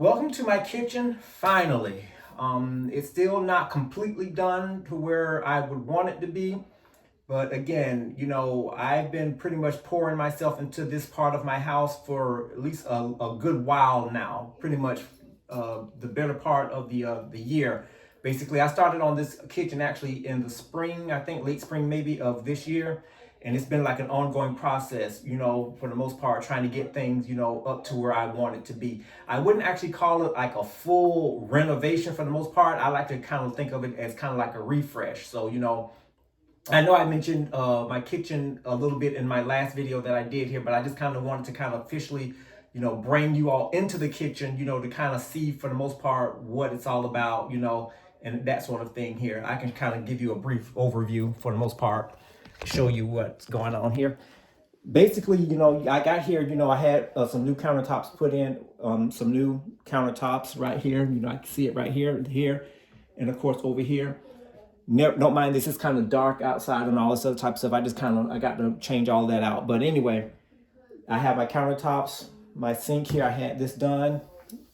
Welcome to my kitchen, finally. It's still not completely done to where I would want it to be. But again, I've been pretty much pouring myself into this part of my house for at least a good while now. Pretty much the better part of the year. Basically, I started on this kitchen actually in the spring, I think late spring maybe of this year. And it's been like an ongoing process, for the most part, trying to get things, up to where I want it to be. I wouldn't actually call it like a full renovation for the most part. I like to kind of think of it as kind of like a refresh. So, I know I mentioned my kitchen a little bit in my last video that I did here, but I just kind of wanted to kind of officially, bring you all into the kitchen, to kind of see for the most part what it's all about, and that sort of thing here. I can kind of give you a brief overview for the most part, show you what's going on here. Basically, I got here, I had some new countertops put in, some new countertops right here. I can see it right here, and of course over here. Never, don't mind this is kind of dark outside and all this other type of stuff. I got to change all that out. But anyway, I have my countertops, my sink here. I had this done.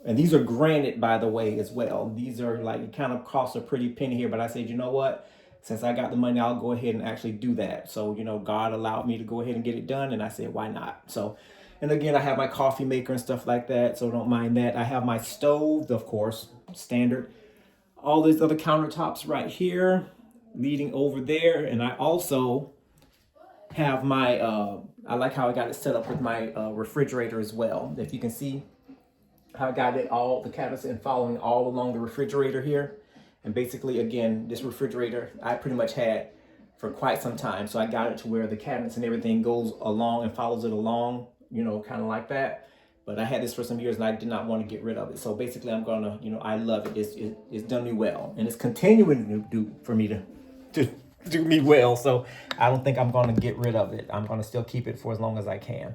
And these are granite, by the way, as well. These are like, it kind of costs a pretty penny here. But I said, you know what? Since I got the money, I'll go ahead and actually do that. So, God allowed me to go ahead and get it done. And I said, why not? So, and again, I have my coffee maker and stuff like that. So don't mind that. I have my stove, of course, standard. All these other countertops right here leading over there. And I also have my, I like how I got it set up with my refrigerator as well. If you can see how I got it, all the cabinets and following all along the refrigerator here. And basically, again, this refrigerator I pretty much had for quite some time. So I got it to where the cabinets and everything goes along and follows it along, kind of like that. But I had this for some years and I did not want to get rid of it. So basically I'm gonna, I love it. It's done me well. And it's continuing to do for me to do me well. So I don't think I'm gonna get rid of it. I'm gonna still keep it for as long as I can.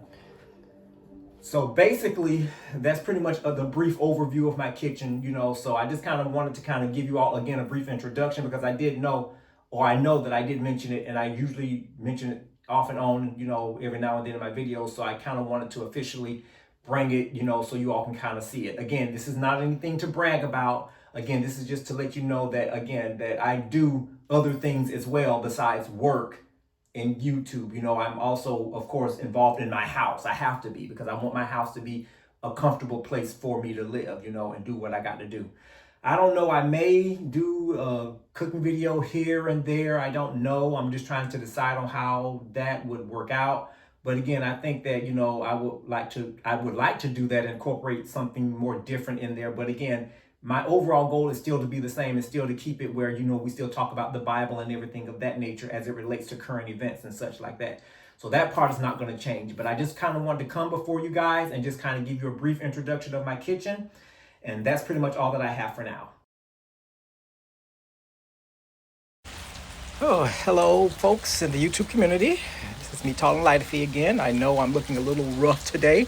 So basically, that's pretty much the brief overview of my kitchen, so I just kind of wanted to kind of give you all, again, a brief introduction because I know that I did mention it and I usually mention it off and on, every now and then in my videos. So I kind of wanted to officially bring it, so you all can kind of see it. Again, this is not anything to brag about. Again, this is just to let you know that, again, that I do other things as well besides work in YouTube. I'm also, of course, involved in my house. I have to be because I want my house to be a comfortable place for me to live, and do what I got to do. I don't know. I may do a cooking video here and there. I don't know. I'm just trying to decide on how that would work out. But again, I think that, I would like to do that, incorporate something more different in there. But again, my overall goal is still to be the same and still to keep it where, we still talk about the Bible and everything of that nature as it relates to current events and such like that. So that part is not going to change. But I just kind of wanted to come before you guys and just kind of give you a brief introduction of my kitchen. And that's pretty much all that I have for now. Oh, hello, folks in the YouTube community. This is me, Todd and Lightfee again. I know I'm looking a little rough today,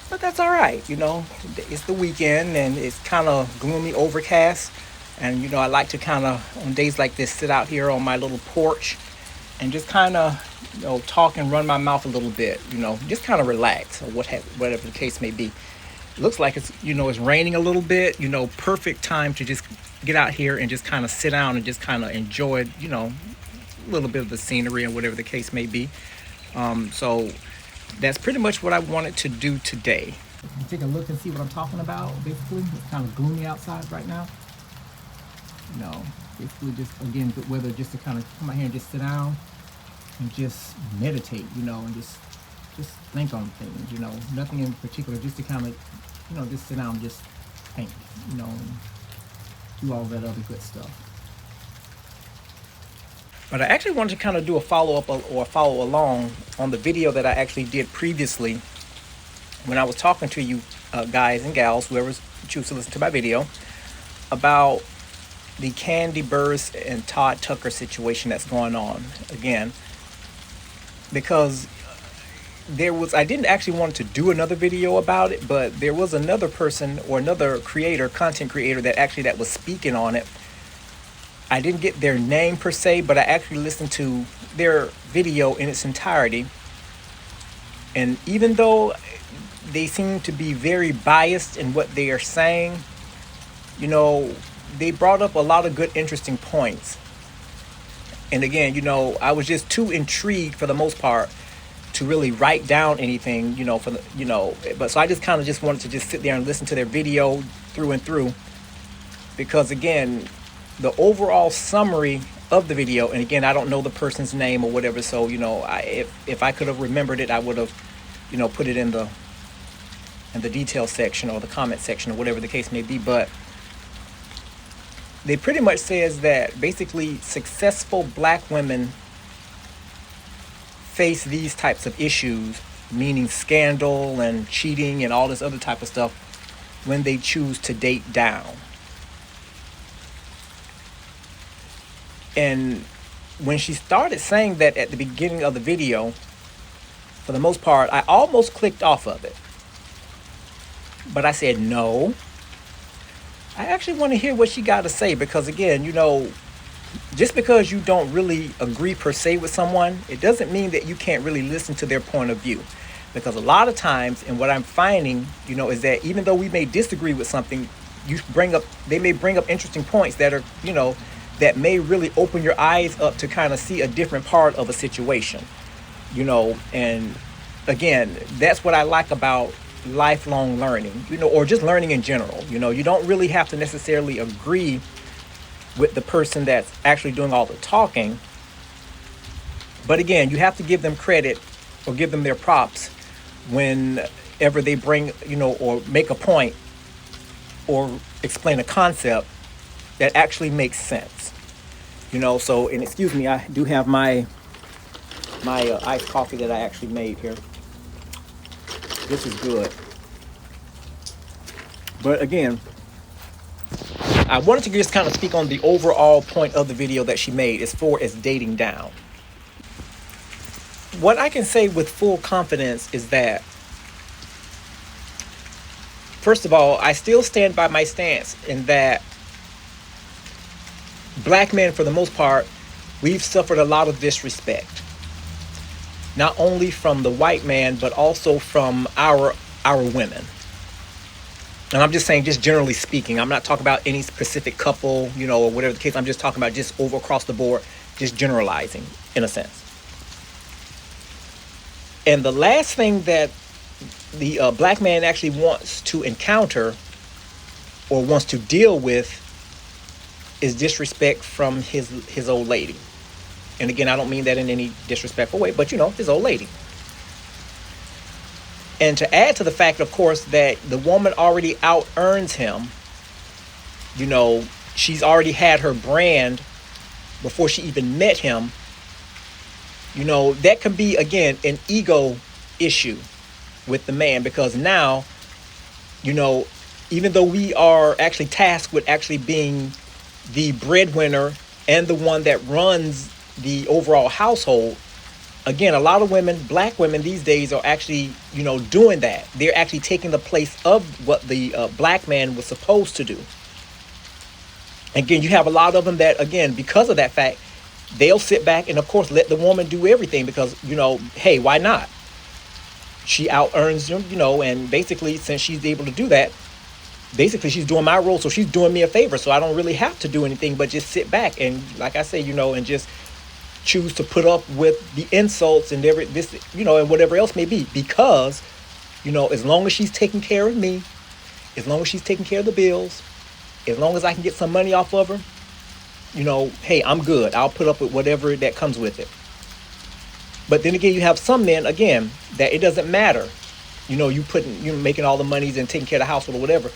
but that's all right. It's the weekend and it's kind of gloomy, overcast. And, I like to kind of, on days like this, sit out here on my little porch and just kind of, talk and run my mouth a little bit, just kind of relax or whatever the case may be. It looks like it's, it's raining a little bit, perfect time to just get out here and just kind of sit down and just kind of enjoy, a little bit of the scenery and whatever the case may be. So that's pretty much what I wanted to do today. Take a look and see what I'm talking about. Basically, it's kind of gloomy outside right now. Basically just, again, good weather just to kind of come out here and just sit down and just meditate, and just think on things, nothing in particular, just to kind of, just sit down and just think, and do all that other good stuff. But I actually wanted to kind of do a follow-up or follow along on the video that I actually did previously when I was talking to you guys and gals, whoever chooses to listen to my video, about the Kandi, Burris, and Todd Tucker situation that's going on again. Because I didn't actually want to do another video about it, but there was another person or another content creator that was speaking on it. I didn't get their name per se, but I actually listened to their video in its entirety. And even though they seem to be very biased in what they are saying. You know, they brought up a lot of good, interesting points. And again, you know, I was just too intrigued for the most part to really write down anything, you know, but so I just kind of just wanted to just sit there and listen to their video through and through. Because again, the overall summary of the video, and again, I don't know the person's name or whatever, so, you know, if I could have remembered it, I would have, you know, put it in the detail section or the comment section or whatever the case may be. But they pretty much says that basically successful black women face these types of issues, meaning scandal and cheating and all this other type of stuff, when they choose to date down. And when she started saying that at the beginning of the video, for the most part, I almost clicked off of it. But I said, no, I actually want to hear what she got to say, because again, you know, just because you don't really agree per se with someone, it doesn't mean that you can't really listen to their point of view. Because a lot of times, and what I'm finding, you know, is that even though we may disagree with something, they may bring up interesting points that are, you know, that may really open your eyes up to kind of see a different part of a situation, you know. And again, that's what I like about lifelong learning, you know, or just learning in general. You know, you don't really have to necessarily agree with the person that's actually doing all the talking, but again, you have to give them credit or give them their props whenever they bring, you know, or make a point or explain a concept that actually makes sense, you know. So, and excuse me, I do have my iced coffee that I actually made here. This is good. But again, I wanted to just kind of speak on the overall point of the video that she made as far as dating down. What I can say with full confidence is that, first of all, I still stand by my stance in that black men, for the most part, we've suffered a lot of disrespect. Not only from the white man, but also from our women. And I'm just saying, just generally speaking, I'm not talking about any specific couple, you know, or whatever the case. I'm just talking about just over across the board, just generalizing in a sense. And the last thing that the black man actually wants to encounter or wants to deal with is disrespect from his old lady. And again, I don't mean that in any disrespectful way, but, you know, his old lady. And to add to the fact, of course, that the woman already out-earns him, you know, she's already had her brand before she even met him, you know, that can be, again, an ego issue with the man, because now, you know, even though we are actually tasked with actually being the breadwinner and the one that runs the overall household, again, a lot of women, black women these days, are actually, you know, doing that. They're actually taking the place of what the black man was supposed to do. Again, you have a lot of them that, again, because of that fact, they'll sit back and, of course, let the woman do everything because, you know, hey, why not? She out-earns them, you know, and basically, since she's able to do that, basically she's doing my role, so she's doing me a favor, so I don't really have to do anything but just sit back and, like I say, you know, and just choose to put up with the insults and this, you know, and whatever else may be, because, you know, as long as she's taking care of me, as long as she's taking care of the bills, as long as I can get some money off of her, you know, hey, I'm good. I'll put up with whatever that comes with it. But then again, you have some men, again, that it doesn't matter. You know, you making all the monies and taking care of the household or whatever.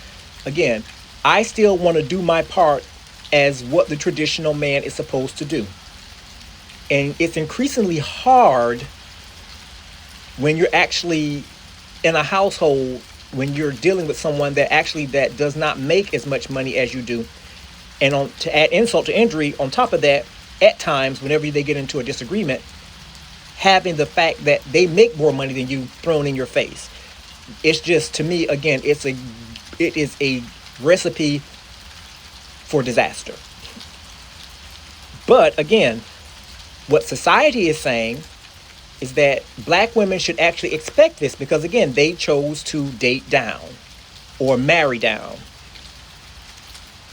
Again, I still want to do my part as what the traditional man is supposed to do. And it's increasingly hard when you're actually in a household, when you're dealing with someone that does not make as much money as you do. And to add insult to injury, on top of that, at times, whenever they get into a disagreement, having the fact that they make more money than you thrown in your face. It's just, to me, again, it is a recipe for disaster. But again, what society is saying is that black women should actually expect this because, again, they chose to date down or marry down.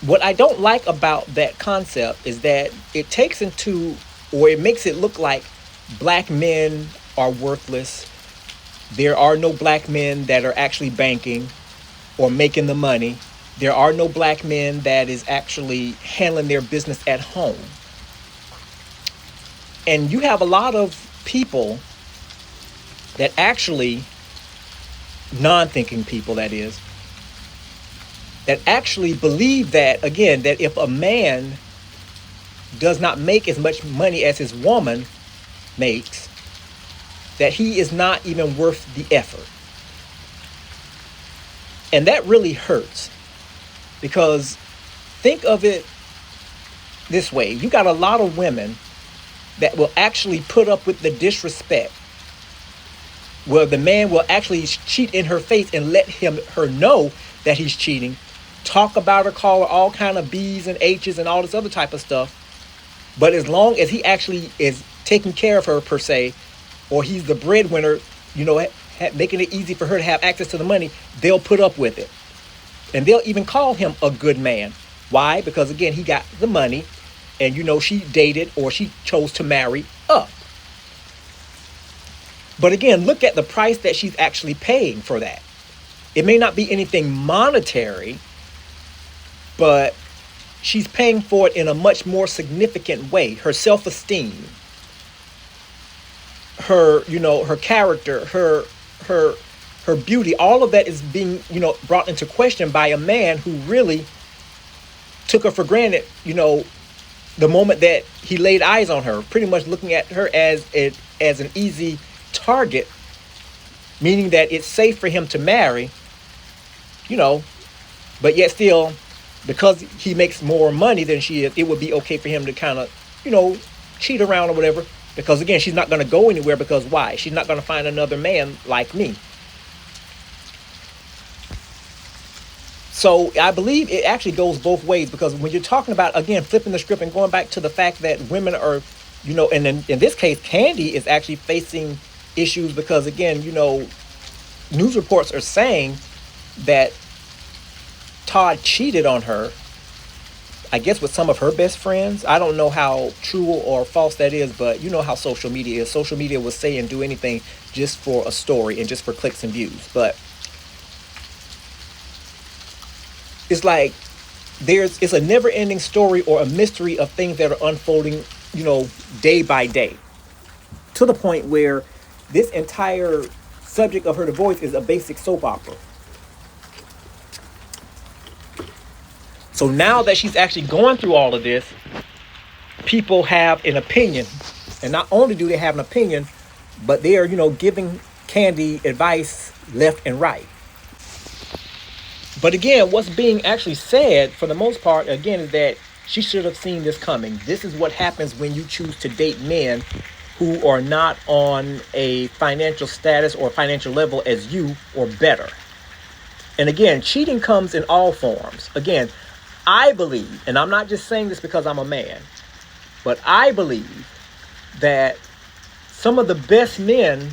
What I don't like about that concept is that it takes into, or it makes it look like black men are worthless. There are no black men that are actually banking or making the money. There are no black men that is actually handling their business at home. And you have a lot of people that actually, non-thinking people that is, that actually believe that, again, that if a man does not make as much money as his woman makes, that he is not even worth the effort. And that really hurts, because think of it this way. You got a lot of women that will actually put up with the disrespect, where the man will actually cheat in her face and let her know that he's cheating, talk about her, call her all kind of B's and H's and all this other type of stuff. But as long as he actually is taking care of her, per se, or he's the breadwinner, making it easy for her to have access to the money, they'll put up with it. And they'll even call him a good man. Why? Because, again, he got the money, and, she dated or she chose to marry up. But again, look at the price that she's actually paying for that. It may not be anything monetary, but she's paying for it in a much more significant way. Her self-esteem, her, her character, her beauty, all of that is being, brought into question by a man who really took her for granted, the moment that he laid eyes on her, pretty much looking at her as an easy target, meaning that it's safe for him to marry, but yet still, because he makes more money than she is, it would be okay for him to kind of, cheat around or whatever. Because, again, she's not going to go anywhere, because why? She's not going to find another man like me. So I believe it actually goes both ways, because when you're talking about, again, flipping the script and going back to the fact that women are, and in this case, Kandi is actually facing issues because, again, news reports are saying that Todd cheated on her, I guess, with some of her best friends. I don't know how true or false that is, but you know how social media is. Social media will say and do anything just for a story and just for clicks and views. But it's like it's a never-ending story or a mystery of things that are unfolding, day by day, to the point where this entire subject of her divorce is a basic soap opera. So now that she's actually going through all of this, people have an opinion. And not only do they have an opinion, but they are, giving Kandi advice left and right. But again, what's being actually said, for the most part, again, is that she should have seen this coming. This is what happens when you choose to date men who are not on a financial status or financial level as you or better. And again, cheating comes in all forms. Again, I believe, and I'm not just saying this because I'm a man, but I believe that some of the best men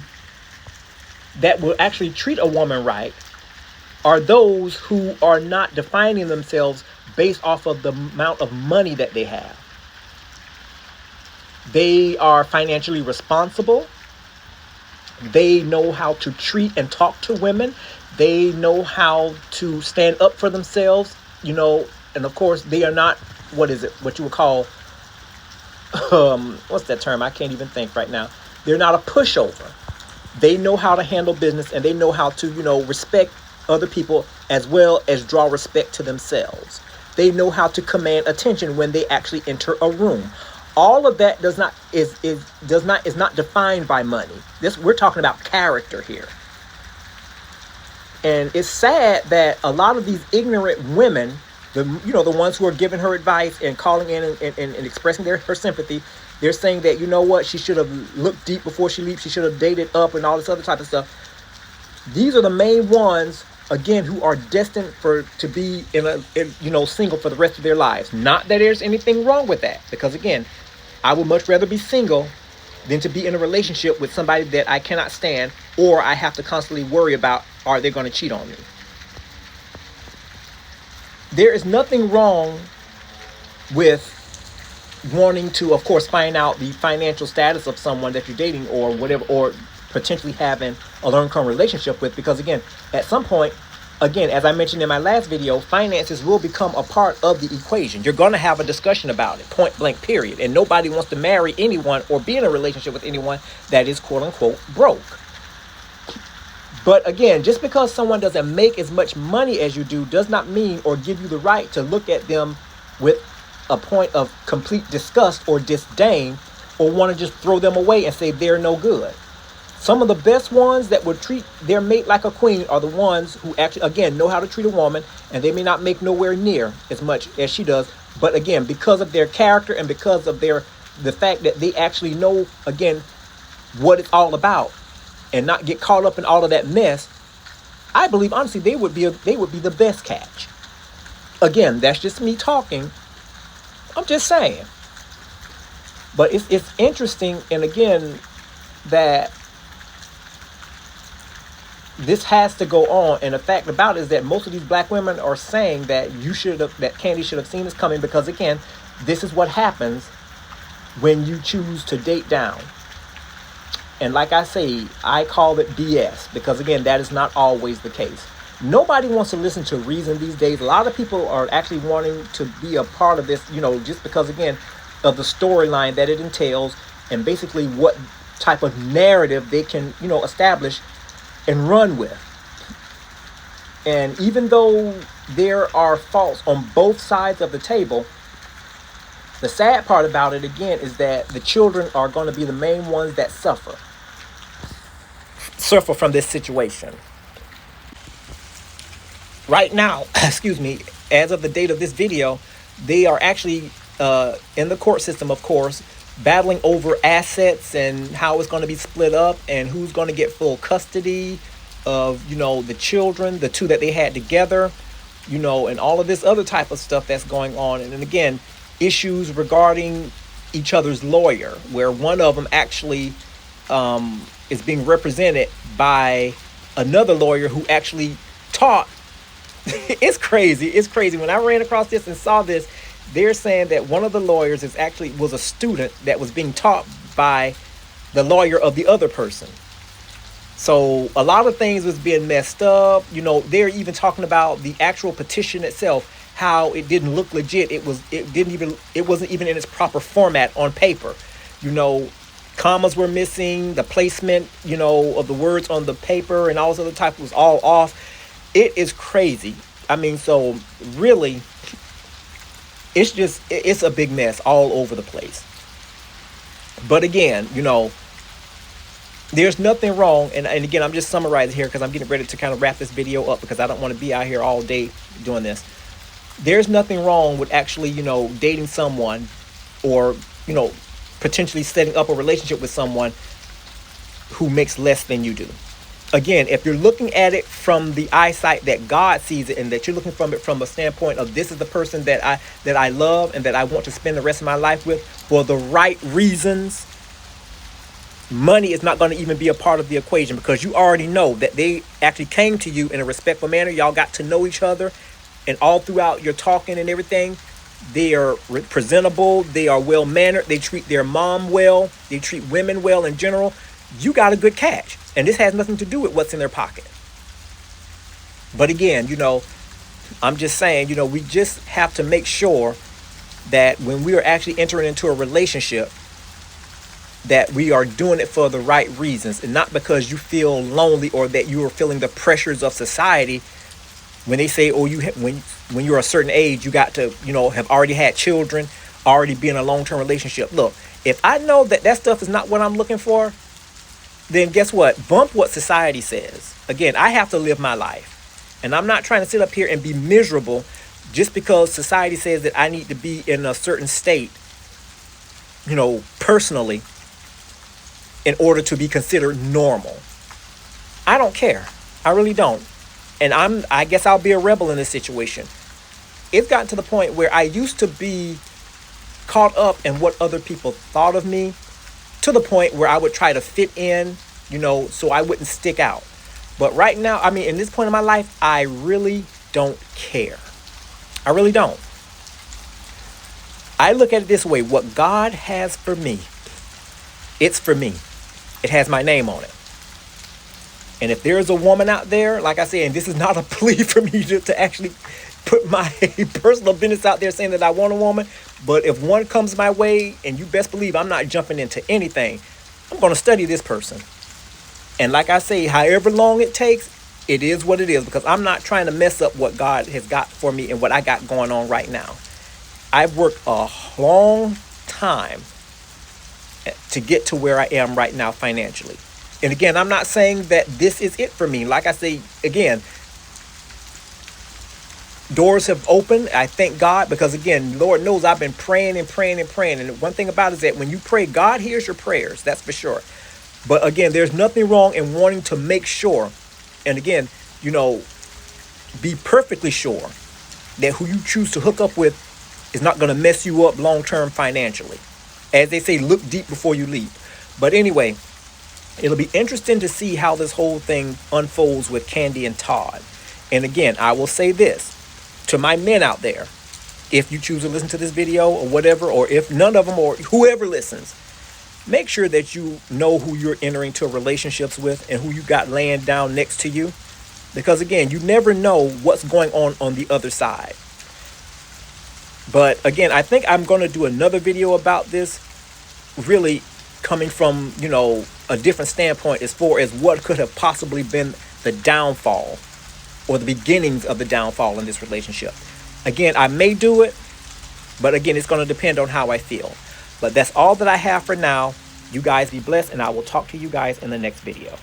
that will actually treat a woman right are those who are not defining themselves based off of the amount of money that they have. They are financially responsible. They know how to treat and talk to women. They know how to stand up for themselves, and of course they are not, what you would call, what's that term? I can't even think right now. They're not a pushover. They know how to handle business, and they know how to, respect other people as well as draw respect to themselves. They know how to command attention when they actually enter a room. All of that is not defined by money. We're talking about character here. And it's sad that a lot of these ignorant women, the ones who are giving her advice and calling in and expressing her sympathy, they're saying that, she should have looked deep before she leaped. She should have dated up and all this other type of stuff. These are the main ones, again, who are destined to be single for the rest of their lives. Not that there's anything wrong with that, because again, I would much rather be single than to be in a relationship with somebody that I cannot stand, or I have to constantly worry about, are they going to cheat on me? There is nothing wrong with wanting to, of course, find out the financial status of someone that you're dating or whatever, or potentially having a long-term relationship with, because again, at some point, again, as I mentioned in my last video, finances will become a part of the equation. You're going to have a discussion about it, point blank, period. And nobody wants to marry anyone or be in a relationship with anyone that is quote unquote broke. But again, just because someone doesn't make as much money as you do does not mean or give you the right to look at them with a point of complete disgust or disdain, or want to just throw them away and say they're no good. Some of the best ones that would treat their mate like a queen are the ones who actually, again, know how to treat a woman, and they may not make nowhere near as much as she does. But again, because of their character and because of the fact that they actually know, again, what it's all about and not get caught up in all of that mess, I believe, honestly, they would be the best catch. Again, that's just me talking. I'm just saying. But it's interesting, and again, that this has to go on. And the fact about it is that most of these black women are saying that that Kandi should have seen this coming, because again, this is what happens when you choose to date down. And like I say, I call it BS, because again, that is not always the case. Nobody wants to listen to reason these days. A lot of people are actually wanting to be a part of this, just because, again, of the storyline that it entails, and basically what type of narrative they can, establish and run with. And even though there are faults on both sides of the table, the sad part about it, again, is that the children are going to be the main ones that suffer from this situation. Right now, excuse me, as of the date of this video, they are actually in the court system, of course, battling over assets and how it's going to be split up and who's going to get full custody of, the children, the two that they had together, and all of this other type of stuff that's going on. And then again, issues regarding each other's lawyer, where one of them actually is being represented by another lawyer who actually taught. It's crazy. When I ran across this and saw this, they're saying that one of the lawyers was a student that was being taught by the lawyer of the other person. So a lot of things was being messed up. They're even talking about the actual petition itself, how it didn't look legit. It wasn't even in its proper format on paper. Commas were missing, the placement, of the words on the paper and all this other type was all off. It is crazy. I mean, so really, it's a big mess all over the place. But again, there's nothing wrong. And again, I'm just summarizing here because I'm getting ready to kind of wrap this video up, because I don't want to be out here all day doing this. There's nothing wrong with actually, dating someone, or, potentially setting up a relationship with someone who makes less than you do. Again, if you're looking at it from the eyesight that God sees it, and that you're looking from it from a standpoint of, this is the person that I love and that I want to spend the rest of my life with for the right reasons, money is not going to even be a part of the equation, because you already know that they actually came to you in a respectful manner. Y'all got to know each other, and all throughout your talking and everything, they are presentable, they are well-mannered, they treat their mom well, they treat women well in general. You got a good catch. And this has nothing to do with what's in their pocket. But again, I'm just saying, we just have to make sure that when we are actually entering into a relationship, that we are doing it for the right reasons, and not because you feel lonely or that you are feeling the pressures of society. When they say, when you're a certain age, you got to, have already had children, already be in a long-term relationship. Look, if I know that stuff is not what I'm looking for, then guess what? Bump what society says. Again, I have to live my life. And I'm not trying to sit up here and be miserable just because society says that I need to be in a certain state, personally, in order to be considered normal. I don't care. I really don't. And I guess I'll be a rebel in this situation. It's gotten to the point where I used to be caught up in what other people thought of me, to the point where I would try to fit in, you know, so I wouldn't stick out. But right now, I mean, in this point in my life, I really don't care. I really don't. I look at it this way. What God has for me, it's for me. It has my name on it. And if there's a woman out there, like I said, and this is not a plea for me to actually put my personal business out there saying that I want a woman, but if one comes my way, and you best believe I'm not jumping into anything, I'm going to study this person. And like I say, however long it takes, it is what it is, because I'm not trying to mess up what God has got for me and what I got going on right now. I've worked a long time to get to where I am right now financially. And again, I'm not saying that this is it for me. Like I say, again, doors have opened. I thank God, because again, Lord knows I've been praying and praying and praying. And one thing about it is that when you pray, God hears your prayers. That's for sure. But again, there's nothing wrong in wanting to make sure, and again, you know, be perfectly sure that who you choose to hook up with is not going to mess you up long-term financially. As they say, look deep before you leap. But anyway, it'll be interesting to see how this whole thing unfolds with Kandi and Todd. And again, I will say this to my men out there. If you choose to listen to this video or whatever, or if none of them or whoever listens, make sure that you know who you're entering into relationships with and who you got laying down next to you. Because again, you never know what's going on the other side. But again, I think I'm going to do another video about this, really coming from, you know, a different standpoint as far as what could have possibly been the downfall or the beginnings of the downfall in this relationship. Again, I may do it, but again, it's going to depend on how I feel. But that's all that I have for now. You guys be blessed, and I will talk to you guys in the next video.